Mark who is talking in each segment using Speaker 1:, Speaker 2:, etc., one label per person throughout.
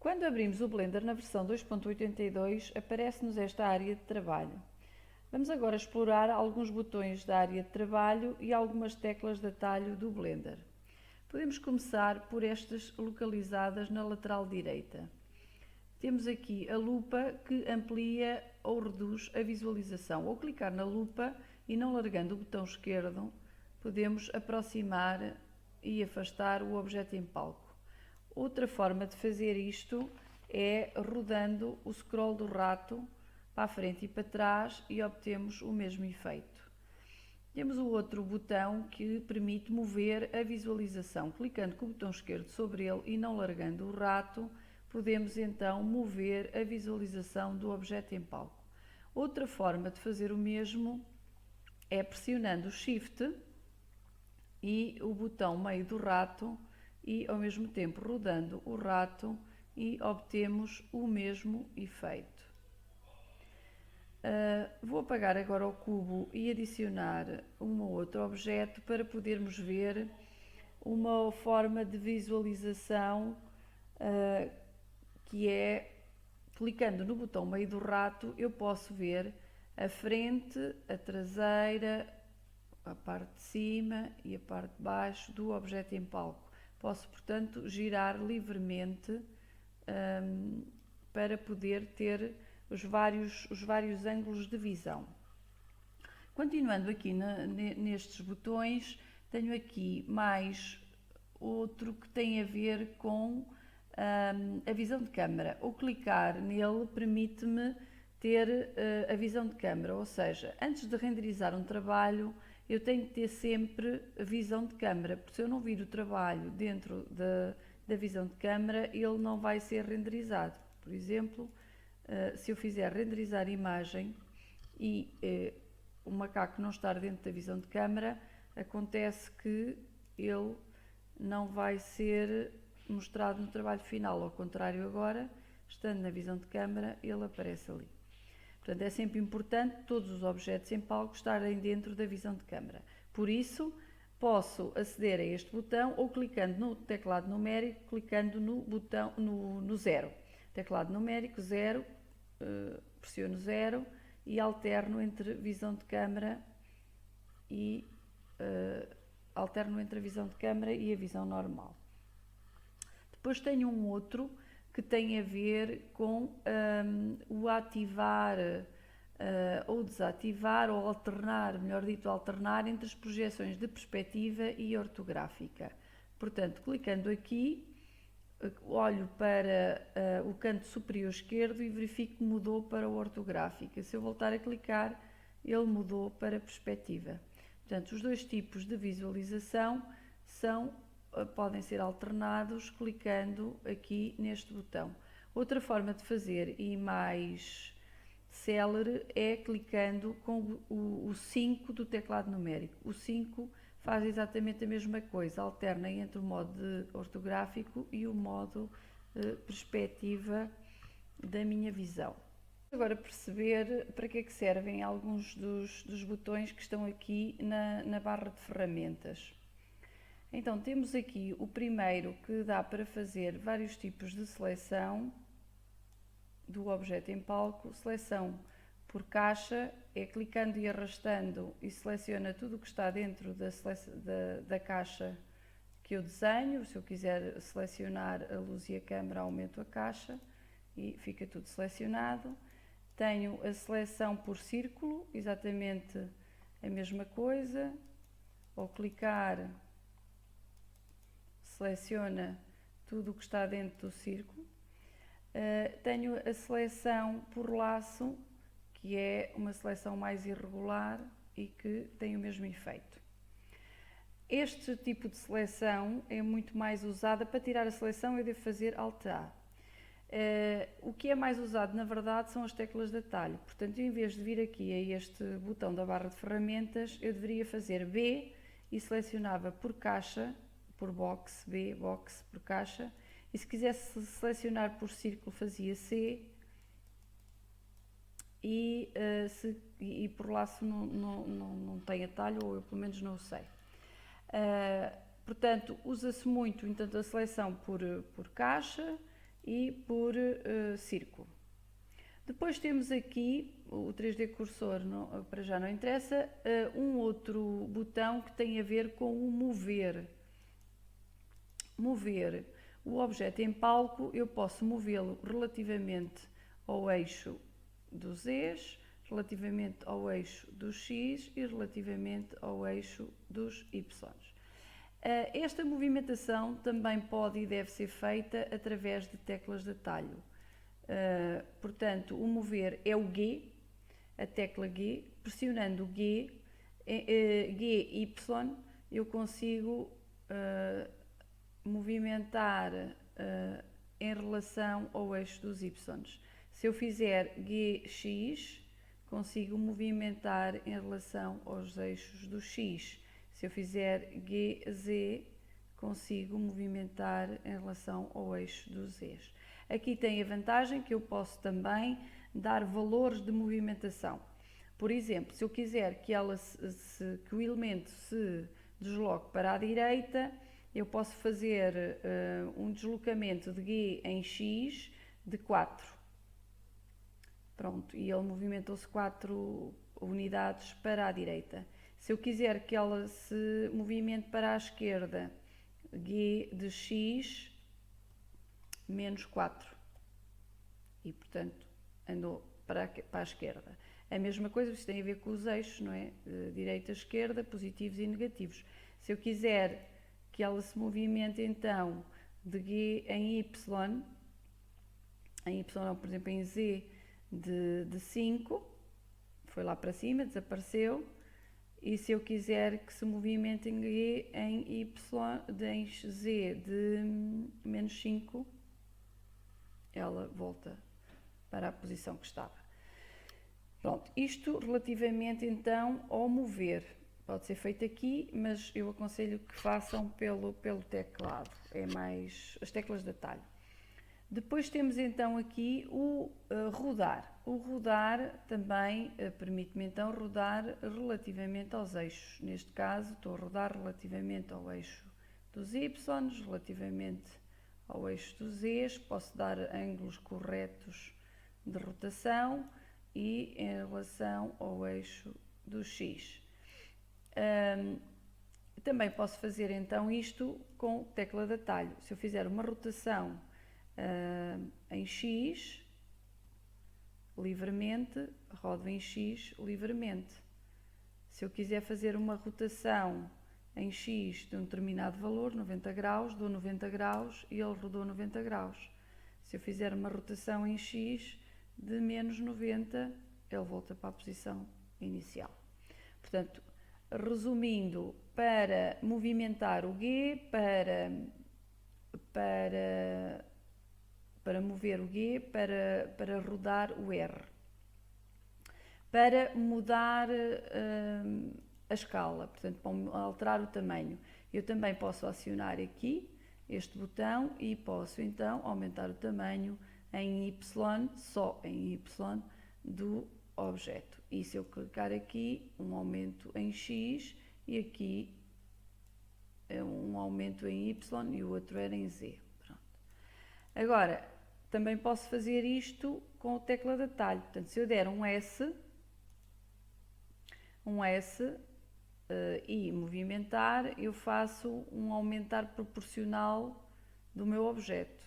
Speaker 1: Quando abrimos o Blender na versão 2.82, aparece-nos esta área de trabalho. Vamos agora explorar alguns botões da área de trabalho e algumas teclas de atalho do Blender. Podemos começar por estas localizadas na lateral direita. Temos aqui a lupa que amplia ou reduz a visualização. Ao clicar na lupa e não largando o botão esquerdo, podemos aproximar e afastar o objeto em palco. Outra forma de fazer isto é rodando o scroll do rato para a frente e para trás e obtemos o mesmo efeito. Temos o outro botão que permite mover a visualização. Clicando com o botão esquerdo sobre ele e não largando o rato, podemos então mover a visualização do objeto em palco. Outra forma de fazer o mesmo é pressionando o Shift e o botão meio do rato e ao mesmo tempo rodando o rato e obtemos o mesmo efeito. Vou apagar agora o cubo e adicionar um ou outro objeto para podermos ver uma forma de visualização que é, clicando no botão meio do rato, eu posso ver a frente, a traseira, a parte de cima e a parte de baixo do objeto em palco. Posso, portanto, girar livremente para poder ter os vários ângulos de visão. Continuando aqui nestes botões, tenho aqui mais outro que tem a ver com a visão de câmara. Ao clicar nele permite-me ter a visão de câmara, ou seja, antes de renderizar um trabalho, eu tenho que ter sempre a visão de câmara, porque se eu não vir o trabalho dentro da visão de câmara, ele não vai ser renderizado. Por exemplo, se eu fizer renderizar imagem e o macaco não estar dentro da visão de câmara, acontece que ele não vai ser mostrado no trabalho final. Ao contrário, agora, estando na visão de câmara, ele aparece ali. Portanto, é sempre importante todos os objetos em palco estarem dentro da visão de câmara. Por isso, posso aceder a este botão ou clicando no teclado numérico, clicando no botão no 0. Teclado numérico 0, pressiono 0 e alterno entre visão de câmara e a visão normal. Depois tenho um outro que tem a ver com o ativar ou desativar, ou alternar, melhor dito, alternar entre as projeções de perspectiva e ortográfica. Portanto, clicando aqui, olho para o canto superior esquerdo e verifico que mudou para a ortográfica. Se eu voltar a clicar, ele mudou para a perspectiva. Portanto, os dois tipos de visualização podem ser alternados clicando aqui neste botão. Outra forma de fazer, e mais célere, é clicando com o 5 do teclado numérico. O 5 faz exatamente a mesma coisa, alterna entre o modo ortográfico e o modo perspectiva da minha visão. Agora perceber para que é que servem alguns dos botões que estão aqui na barra de ferramentas. Então, temos aqui o primeiro que dá para fazer vários tipos de seleção do objeto em palco. Seleção por caixa, é clicando e arrastando e seleciona tudo o que está dentro da caixa que eu desenho. Se eu quiser selecionar a luz e a câmera, aumento a caixa e fica tudo selecionado. Tenho a seleção por círculo, exatamente a mesma coisa. Ao clicar, seleciona tudo o que está dentro do círculo. Tenho a seleção por laço, que é uma seleção mais irregular e que tem o mesmo efeito. Este tipo de seleção é muito mais usada. Para tirar a seleção eu devo fazer Alt-A. O que é mais usado, na verdade, são as teclas de atalho. Portanto, em vez de vir aqui a este botão da barra de ferramentas, eu deveria fazer B e selecionava por caixa, por box, B, box, por caixa, e se quisesse selecionar por círculo fazia C e por laço não tem atalho, ou eu pelo menos não o sei. Portanto, usa-se muito então, a seleção por caixa e por círculo. Depois temos aqui, o 3D cursor para já não interessa, um outro botão que tem a ver com o mover. Mover o objeto em palco, eu posso movê-lo relativamente ao eixo dos Z's, relativamente ao eixo dos X e relativamente ao eixo dos Y. Esta movimentação também pode e deve ser feita através de teclas de atalho. Portanto, o mover é o G, a tecla G, pressionando o G, Y, eu consigo movimentar em relação ao eixo dos Y. Se eu fizer GX, consigo movimentar em relação aos eixos do X. Se eu fizer GZ, consigo movimentar em relação ao eixo dos Z's. Aqui tem a vantagem que eu posso também dar valores de movimentação. Por exemplo, se eu quiser que o elemento se desloque para a direita, eu posso fazer um deslocamento de G em X de 4. Pronto, e ele movimentou-se 4 unidades para a direita. Se eu quiser que ela se movimente para a esquerda, G de X menos 4. E, portanto, andou para a esquerda. A mesma coisa, isto tem a ver com os eixos, não é? Direita, esquerda, positivos e negativos. Se eu quiser que ela se movimente, então, de G em Y, por exemplo, em Z de 5, foi lá para cima, desapareceu. E se eu quiser que se movimente em G em Y, em Z de menos 5, ela volta para a posição que estava. Pronto, isto relativamente então ao mover. Pode ser feito aqui, mas eu aconselho que façam pelo teclado, é mais as teclas de atalho. Depois temos então aqui o rodar. O rodar também permite-me então rodar relativamente aos eixos. Neste caso estou a rodar relativamente ao eixo dos Y, relativamente ao eixo dos Z, posso dar ângulos corretos de rotação e em relação ao eixo do X. Também posso fazer então isto com tecla de atalho. Se eu fizer uma rotação em X, livremente, rodo em X livremente. Se eu quiser fazer uma rotação em X de um determinado valor, 90 graus, dou 90 graus e ele rodou 90 graus. Se eu fizer uma rotação em X de menos 90, ele volta para a posição inicial. Portanto, resumindo, para movimentar o G, para mover o G, para rodar o R. Para mudar a escala, portanto, para alterar o tamanho, eu também posso acionar aqui este botão e posso então aumentar o tamanho em Y, só em Y, do objeto. E se eu clicar aqui, um aumento em X e aqui um aumento em Y e o outro era em Z. Pronto. Agora, também posso fazer isto com a tecla de atalho. Portanto, se eu der um S e movimentar, eu faço um aumentar proporcional do meu objeto.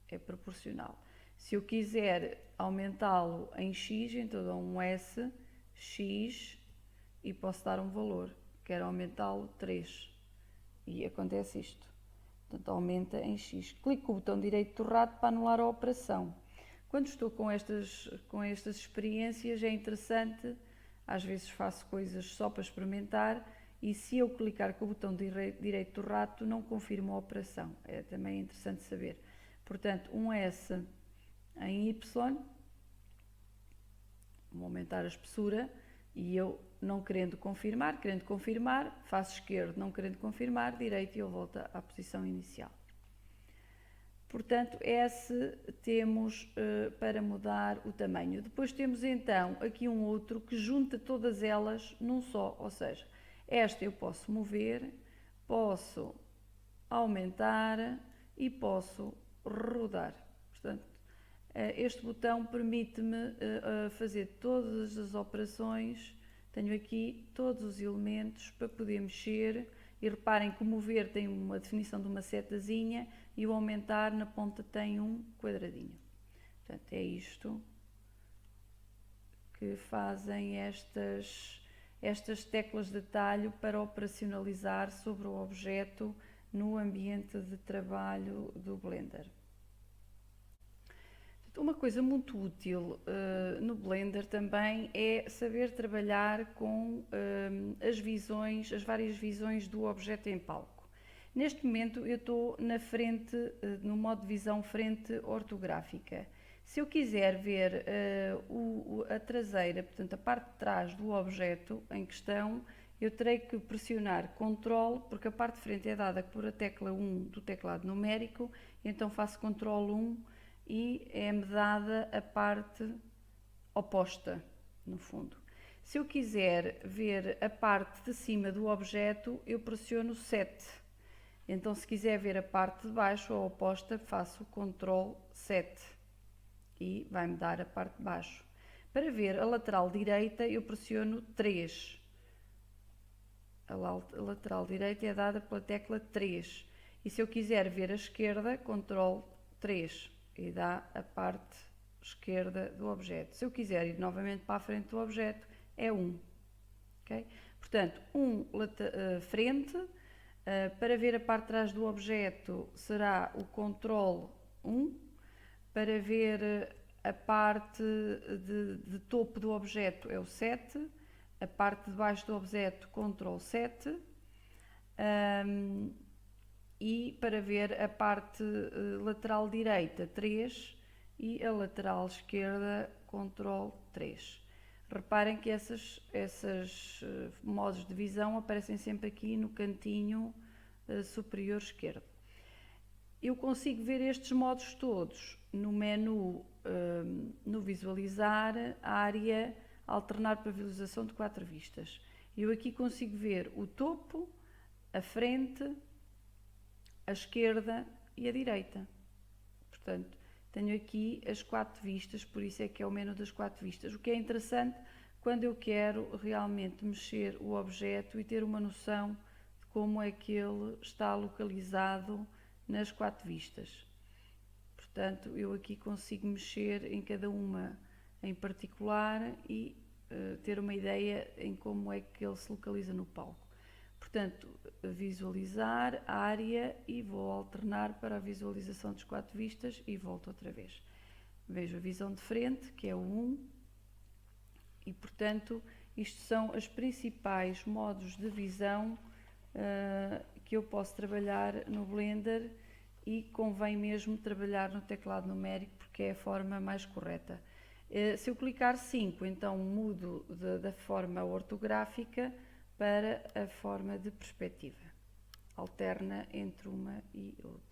Speaker 1: É proporcional. Se eu quiser aumentá-lo em X, então dou um S, X e posso dar um valor. Quero aumentá-lo 3. E acontece isto. Portanto, aumenta em X. Clico o botão direito do rato para anular a operação. Quando estou com estas experiências, é interessante, às vezes faço coisas só para experimentar, e se eu clicar com o botão direito do rato, não confirmo a operação. É também interessante saber. Portanto, um S em Y, vou aumentar a espessura, e eu não querendo confirmar, faço esquerdo, não querendo confirmar, direito e ele volta à posição inicial. Portanto, S temos para mudar o tamanho. Depois temos então aqui um outro que junta todas elas num só, ou seja, esta eu posso mover, posso aumentar e posso rodar. Portanto, este botão permite-me fazer todas as operações. Tenho aqui todos os elementos para poder mexer e reparem que o mover tem uma definição de uma setazinha e o aumentar na ponta tem um quadradinho. Portanto, é isto que fazem estas teclas de atalho para operacionalizar sobre o objeto no ambiente de trabalho do Blender. Uma coisa muito útil no Blender também é saber trabalhar com as várias visões do objeto em palco. Neste momento eu estou na frente, no modo de visão frente ortográfica. Se eu quiser ver a traseira, portanto a parte de trás do objeto em questão, eu terei que pressionar Ctrl, porque a parte de frente é dada por a tecla 1 do teclado numérico, então faço Ctrl 1 e é-me dada a parte oposta, no fundo. Se eu quiser ver a parte de cima do objeto, eu pressiono 7. Então, se quiser ver a parte de baixo, a oposta, faço Ctrl 7 e vai-me dar a parte de baixo. Para ver a lateral direita, eu pressiono 3. A lateral direita é dada pela tecla 3. E se eu quiser ver a esquerda, Ctrl 3. E dá a parte esquerda do objeto. Se eu quiser ir novamente para a frente do objeto, é 1. Okay? Portanto, frente, para ver a parte de trás do objeto será o Ctrl 1, para ver a parte de topo do objeto é o 7, a parte de baixo do objeto Ctrl 7, e para ver a parte lateral direita 3 e a lateral esquerda Ctrl 3. Reparem que esses modos de visão aparecem sempre aqui no cantinho superior esquerdo. Eu consigo ver estes modos todos no menu, no visualizar, área, alternar para visualização de 4 vistas. Eu aqui consigo ver o topo, a frente, a esquerda e a direita. Portanto, tenho aqui as 4 vistas, por isso é que é o menu das 4 vistas. O que é interessante quando eu quero realmente mexer o objeto e ter uma noção de como é que ele está localizado nas 4 vistas. Portanto, eu aqui consigo mexer em cada uma em particular e ter uma ideia em como é que ele se localiza no palco. Portanto, visualizar, área, e vou alternar para a visualização das 4 vistas e volto outra vez. Vejo a visão de frente, que é o 1, e portanto, isto são os principais modos de visão que eu posso trabalhar no Blender, e convém mesmo trabalhar no teclado numérico porque é a forma mais correta. Se eu clicar 5, então mudo da forma ortográfica para a forma de perspectiva. Alterna entre uma e outra.